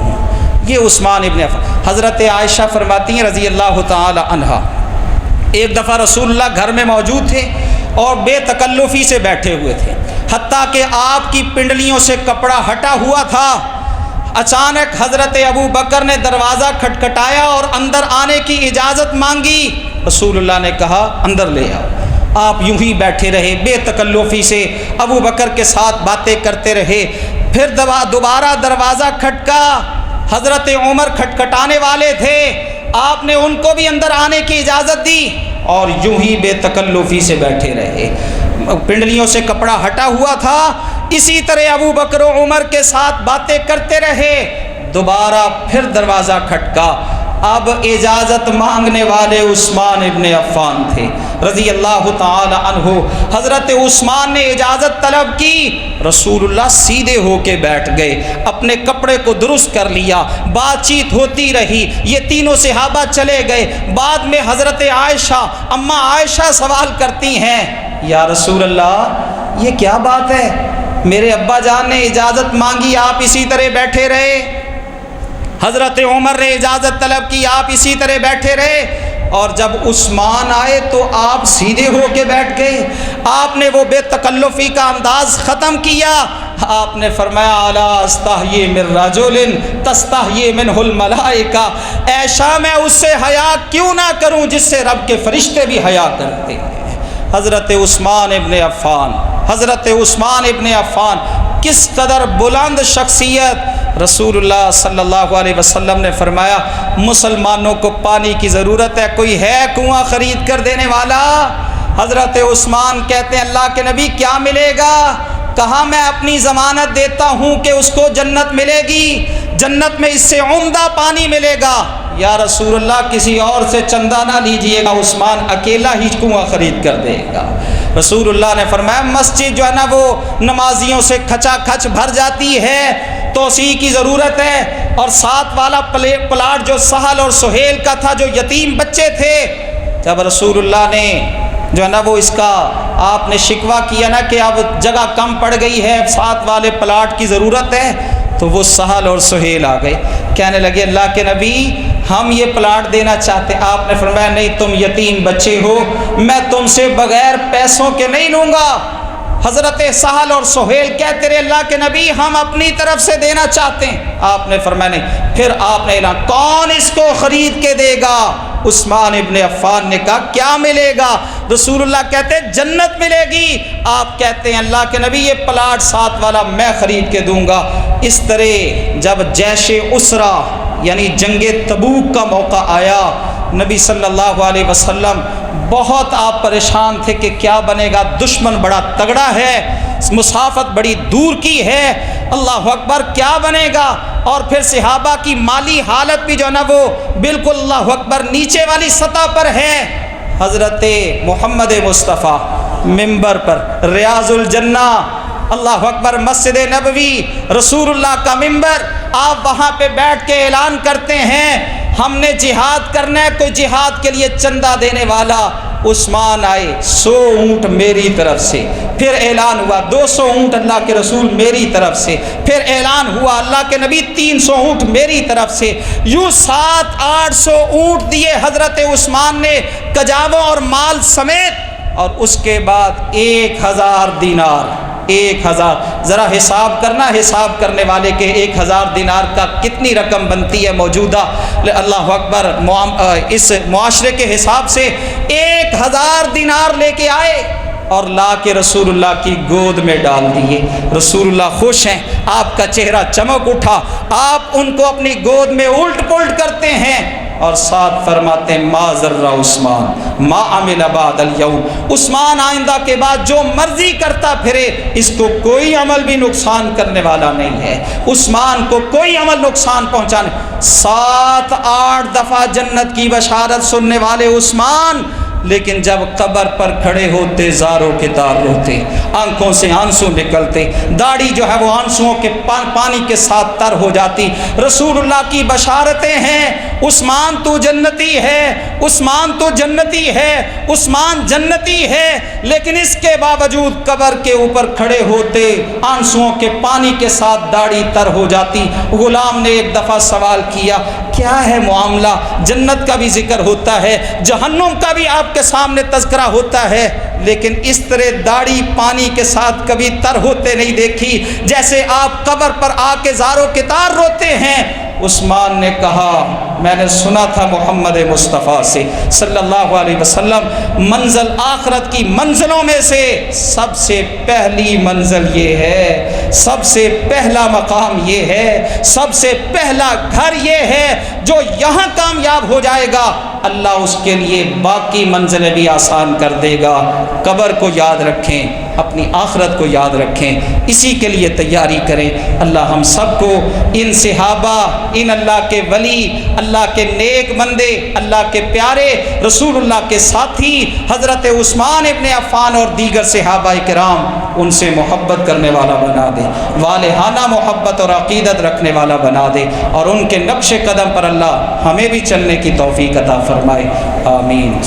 یہ عثمان ابن عفان۔ حضرت عائشہ فرماتی ہیں رضی اللہ تعالی عنہا، ایک دفعہ رسول اللہ گھر میں موجود تھے اور بے تکلفی سے بیٹھے ہوئے تھے، حتیٰ کہ آپ کی پنڈلیوں سے کپڑا ہٹا ہوا تھا۔ اچانک حضرت ابو بکر نے دروازہ کھٹکھٹایا اور اندر آنے کی اجازت مانگی۔ رسول اللہ نے کہا اندر لے آؤ۔ آپ یوں ہی بیٹھے رہے، بے تکلفی سے ابو بکر کے ساتھ باتیں کرتے رہے۔ پھر دوبارہ دروازہ کھٹکا، حضرت عمر کھٹکھٹانے والے تھے، آپ نے ان کو بھی اندر آنے کی اجازت دی اور یوں ہی بے تکلفی سے بیٹھے رہے۔ پنڈلیوں سے کپڑا ہٹا ہوا تھا، اسی طرح ابو بکر و عمر کے ساتھ باتیں کرتے رہے۔ دوبارہ پھر دروازہ کھٹکا، اب اجازت مانگنے والے عثمان ابن عفان تھے رضی اللہ تعالی عنہ۔ حضرت عثمان نے اجازت طلب کی، رسول اللہ سیدھے ہو کے بیٹھ گئے، اپنے کپڑے کو درست کر لیا، بات چیت ہوتی رہی، یہ تینوں صحابہ چلے گئے۔ بعد میں حضرت عائشہ اماں عائشہ سوال کرتی ہیں یا رسول اللہ یہ کیا بات ہے، میرے ابا جان نے اجازت مانگی آپ اسی طرح بیٹھے رہے، حضرت عمر نے اجازت طلب کی آپ اسی طرح بیٹھے رہے، اور جب عثمان آئے تو آپ سیدھے ہو کے بیٹھ گئے۔ آپ نے وہ بے تکلفی کا انداز ختم کیا، آپ نے فرمایا الا استحیی من رجل تستحیی منہ الملائکہ، ایسا میں اس سے حیا کیوں نہ کروں جس سے رب کے فرشتے بھی حیا کرتے ہیں۔ حضرت عثمان ابن عفان، حضرت عثمان ابن عفان کس قدر بلند شخصیت۔ رسول اللہ صلی اللہ علیہ وسلم نے فرمایا مسلمانوں کو پانی کی ضرورت ہے، کوئی ہے کنواں خرید کر دینے والا؟ حضرت عثمان کہتے ہیں اللہ کے نبی کیا ملے گا؟ کہا میں اپنی ضمانت دیتا ہوں کہ اس کو جنت ملے گی، جنت میں اس سے عمدہ پانی ملے گا۔ یا رسول اللہ کسی اور سے چندہ نہ لیجئے گا، عثمان اکیلا ہی کنواں خرید کر دے گا۔ رسول اللہ نے فرمایا مسجد جو ہے نا وہ نمازیوں سے کھچا کھچ بھر جاتی ہے، توسیع کی ضرورت ہے، اور ساتھ والا پلاٹ جو سہل اور سہیل کا تھا، جو یتیم بچے تھے، جب رسول اللہ نے جو ہے نا وہ اس کا آپ نے شکوہ کیا نا کہ اب جگہ کم پڑ گئی ہے، ساتھ والے پلاٹ کی ضرورت ہے، تو وہ سہل اور سہیل آ گئے، کہنے لگے اللہ کے نبی ہم یہ پلاٹ دینا چاہتے ہیں۔ آپ نے فرمایا نہیں تم یتیم بچے ہو، میں تم سے بغیر پیسوں کے نہیں لوں گا۔ حضرت سہل اور سہیل کہتے رہے اللہ کے نبی ہم اپنی طرف سے دینا چاہتے ہیں۔ آپ نے فرمایا نہیں۔ پھر آپ نے اعلان کون اس کو خرید کے دے گا؟ عثمان ابن عفان نے کہا کیا ملے گا؟ رسول اللہ کہتے ہیں جنت ملے گی۔ آپ کہتے ہیں اللہ کے نبی یہ پلاٹ ساتھ والا میں خرید کے دوں گا۔ اس طرح جب جیش اسرا یعنی جنگ تبوک کا موقع آیا، نبی صلی اللہ علیہ وسلم بہت آپ پریشان تھے کہ کیا بنے گا، دشمن بڑا تگڑا ہے، مسافت بڑی دور کی ہے، اللہ اکبر کیا بنے گا؟ اور پھر صحابہ کی مالی حالت بھی جو ہے نا وہ بالکل اللہ اکبر نیچے والی سطح پر ہے۔ حضرت محمد مصطفیٰ ممبر پر ریاض الجنہ، اللہ اکبر مسجد نبوی، رسول اللہ کا ممبر، آپ وہاں پہ بیٹھ کے اعلان کرتے ہیں ہم نے جہاد کرنا ہے، کوئی جہاد کے لیے چندہ دینے والا؟ عثمان آئے 100 اونٹ میری طرف سے، پھر اعلان ہوا 200 اونٹ اللہ کے رسول میری طرف سے، پھر اعلان ہوا اللہ کے نبی 300 اونٹ میری طرف سے، یوں 700-800 اونٹ دیے حضرت عثمان نے کجاووں اور مال سمیت، اور اس کے بعد 1000 دینار، 1000 ذرا حساب کرنا، حساب کرنے والے کے 1000 دینار کا کتنی رقم بنتی ہے موجودہ اللہ اکبر اس معاشرے کے حساب سے 1000 دینار لے کے آئے اور لا کے رسول اللہ کی گود میں ڈال دیے۔ رسول اللہ خوش ہیں، آپ کا چہرہ چمک اٹھا، آپ ان کو اپنی گود میں الٹ پلٹ کرتے ہیں اور ساتھ فرماتے ہیں ما ضر عثمان ما عمل بعد اليوم، عثمان آئندہ کے بعد جو مرضی کرتا پھرے، اس کو کوئی عمل بھی نقصان کرنے والا نہیں ہے، عثمان کو کوئی عمل نقصان پہنچانے۔ 7-8 دفعہ جنت کی بشارت سننے والے عثمان، لیکن جب قبر پر کھڑے ہوتے زاروں کے تار روتے، آنکھوں سے آنسو نکلتے، داڑھی جو ہے وہ آنسوؤں کے پانی کے ساتھ تر ہو جاتی۔ رسول اللہ کی بشارتیں ہیں، عثمان تو جنتی ہے، عثمان تو جنتی ہے، عثمان جنتی ہے، لیکن اس کے باوجود قبر کے اوپر کھڑے ہوتے آنسوؤں کے پانی کے ساتھ داڑھی تر ہو جاتی۔ غلام نے ایک دفعہ سوال کیا، کیا ہے معاملہ؟ جنت کا بھی ذکر ہوتا ہے، جہنم کا بھی آپ کے سامنے تذکرہ ہوتا ہے، لیکن اس طرح داڑھی پانی کے ساتھ کبھی تر ہوتے نہیں دیکھی جیسے آپ قبر پر آ کے زاروں کے تار روتے ہیں۔ عثمان نے کہا، میں نے سنا تھا محمد مصطفیٰ سے صلی اللہ علیہ وسلم، منزل آخرت کی منزلوں میں سے سب سے پہلی منزل یہ ہے، سب سے پہلا مقام یہ ہے، سب سے پہلا گھر یہ ہے، جو یہاں کامیاب ہو جائے گا اللہ اس کے لیے باقی منزلیں بھی آسان کر دے گا۔ قبر کو یاد رکھیں، اپنی آخرت کو یاد رکھیں، اسی کے لیے تیاری کریں۔ اللہ ہم سب کو ان صحابہ، ان اللہ کے ولی، اللہ کے نیک بندے، اللہ کے پیارے رسول اللہ کے ساتھی حضرت عثمان ابن عفان اور دیگر صحابہ کرام، ان سے محبت کرنے والا بنا دے، والہانہ محبت اور عقیدت رکھنے والا بنا دے، اور ان کے نقش قدم پر اللہ ہمیں بھی چلنے کی توفیق عطا فرمائے۔ آمین۔